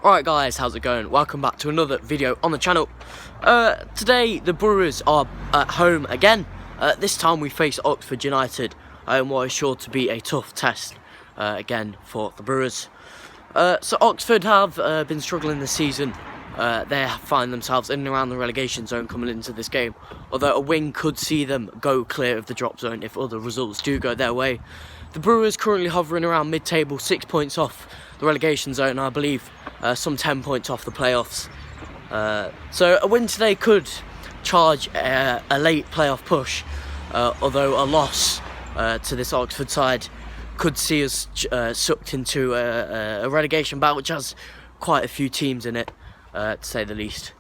Alright guys, how's it going? Welcome back to another video on the channel. Today the Brewers are at home again. This time we face Oxford United in what is sure to be a tough test again for the Brewers. So Oxford have been struggling this season. They find themselves in and around the relegation zone coming into this game, although a win could see them go clear of the drop zone if other results do go their way. The Brewers currently hovering around mid-table, 6 points off the relegation zone, I believe some 10 points off the playoffs. So a win today could charge a late playoff push, although a loss to this Oxford side could see us sucked into a relegation battle which has quite a few teams in it, to say the least.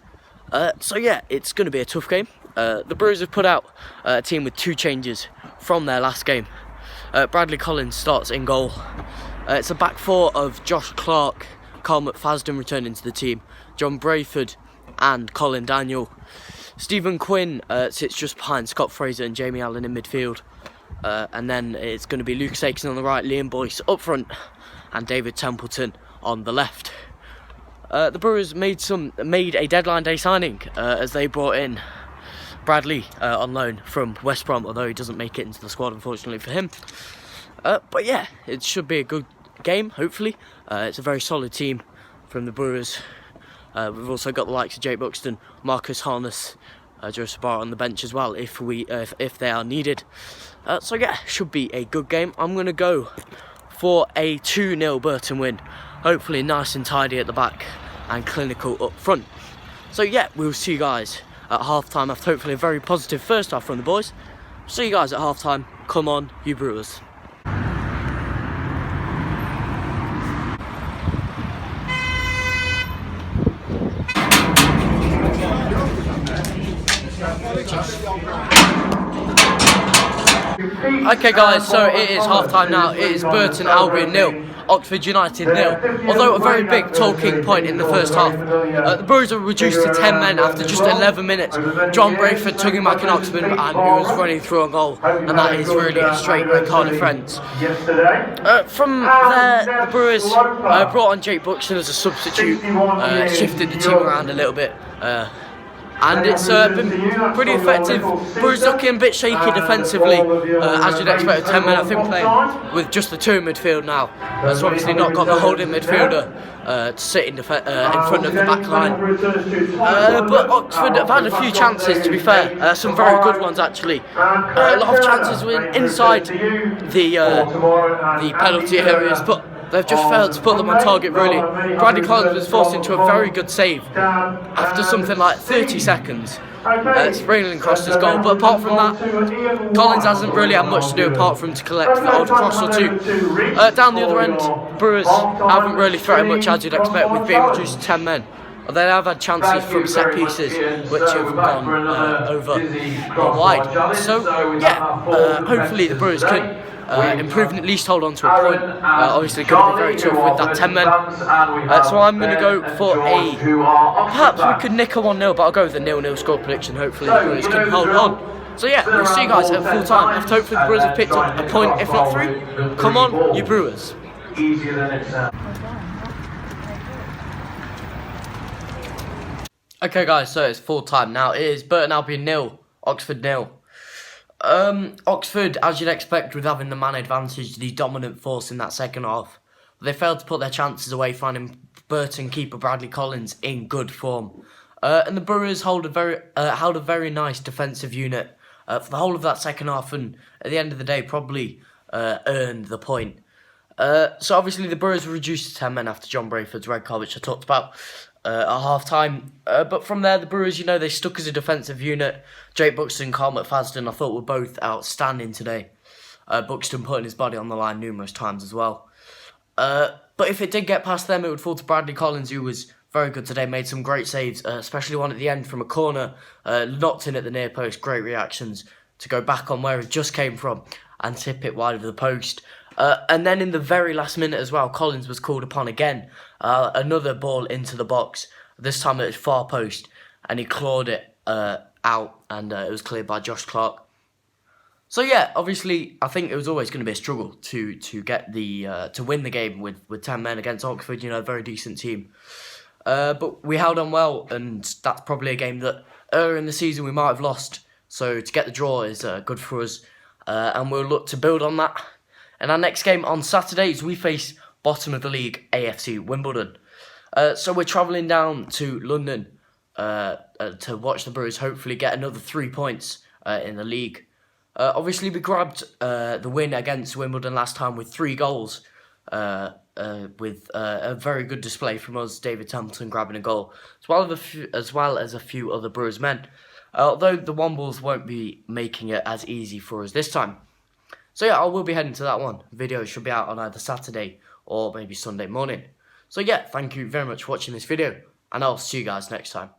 So yeah, it's going to be a tough game. The Brewers have put out a team with 2 changes from their last game. Bradley Collins starts in goal. It's a back four of Josh Clark, Carl McFadden returning to the team, John Brayford and Colin Daniel. Stephen Quinn sits just behind Scott Fraser and Jamie Allen in midfield. And then it's going to be Lucas Aitken on the right, Liam Boyce up front and David Templeton on the left. The Brewers made a deadline day signing as they brought in Bradley on loan from West Brom, although he doesn't make it into the squad unfortunately for him. But yeah, it should be a good game, hopefully. It's a very solid team from the Brewers. We've also got the likes of Jake Buxton, Marcus Harness, Joe Sabara on the bench as well if they are needed. So yeah, should be a good game. I'm going to go for a 2-0 Burton win. Hopefully nice and tidy at the back and clinical up front. So yeah, we'll see you guys at half-time after hopefully a very positive first half from the boys. See you guys at half-time. Come on, you Brewers. Okay guys, so it is half-time now. It is Burton Albion 0, Oxford United 0. Although a very big talking point in the first half. The Brewers are reduced to 10 men after just 11 minutes. John Brayford tugging back an Oxford and who was running through a goal, and that is really a straight red card offence. From there, the Brewers brought on Jake Buxton as a substitute, shifted the team around a little bit. And it's been pretty effective. Brewers looking a bit shaky defensively, as you'd expect with 10 men. I think playing with just the 2 in midfield now. So obviously not got the holding midfielder to sit in front of the back line. But Oxford have had a few chances, to be fair. Some very good ones actually. A lot of chances inside the penalty areas, but they've just failed to put them on target really. Bradley Collins was forced into a very good save after something like 30 seconds. Springling crossed his goal, but apart from that, Collins hasn't really had much to do apart from to collect the odd cross or two. Down the other end, Brewers haven't really threatened much as you'd expect with being reduced to 10 men. They have had chances from set pieces which have gone over or wide. So yeah, hopefully the Brewers can improve and at least hold on to a point. Obviously going to be very tough with that 10 men. So I'm going to go for perhaps we could nick a 1-0, but I'll go with a 0-0 score prediction. Hopefully the Brewers can hold on. So yeah, we'll see you guys at full time after hopefully the Brewers have picked up a point, if not 3. Come on, you Brewers. Easier than it sounds. Okay guys, so it's full time now. It is Burton Albion 0, Oxford 0. Oxford, as you'd expect with having the man advantage, the dominant force in that second half. They failed to put their chances away, finding Burton keeper Bradley Collins in good form. And the Brewers held a very nice defensive unit for the whole of that second half, and at the end of the day probably earned the point. So obviously the Brewers were reduced to 10 men after John Brayford's red card, which I talked about at half-time. But from there, the Brewers, they stuck as a defensive unit. Jake Buxton and Carl McFadden, I thought, were both outstanding today. Buxton putting his body on the line numerous times as well. But if it did get past them, it would fall to Bradley Collins, who was very good today, made some great saves, especially one at the end from a corner, knocked in at the near post, great reactions to go back on where it just came from and tip it wide of the post. And then in the very last minute as well, Collins was called upon again. Another ball into the box, this time at his far post, and he clawed it out, and it was cleared by Josh Clark. So yeah, obviously, I think it was always going to be a struggle to get the to win the game with 10 men against Oxford. You know, a very decent team. But we held on well, and that's probably a game that earlier in the season we might have lost. So to get the draw is good for us, and we'll look to build on that. And our next game on Saturdays, we face bottom of the league AFC Wimbledon. So we're travelling down to London to watch the Brewers hopefully get another 3 points in the league. Obviously, we grabbed the win against Wimbledon last time with 3 goals, with a very good display from us, David Templeton grabbing a goal, as well as a few other Brewers men. Although the Wombles won't be making it as easy for us this time. So yeah, I will be heading to that one. The video should be out on either Saturday or maybe Sunday morning. So yeah, thank you very much for watching this video, and I'll see you guys next time.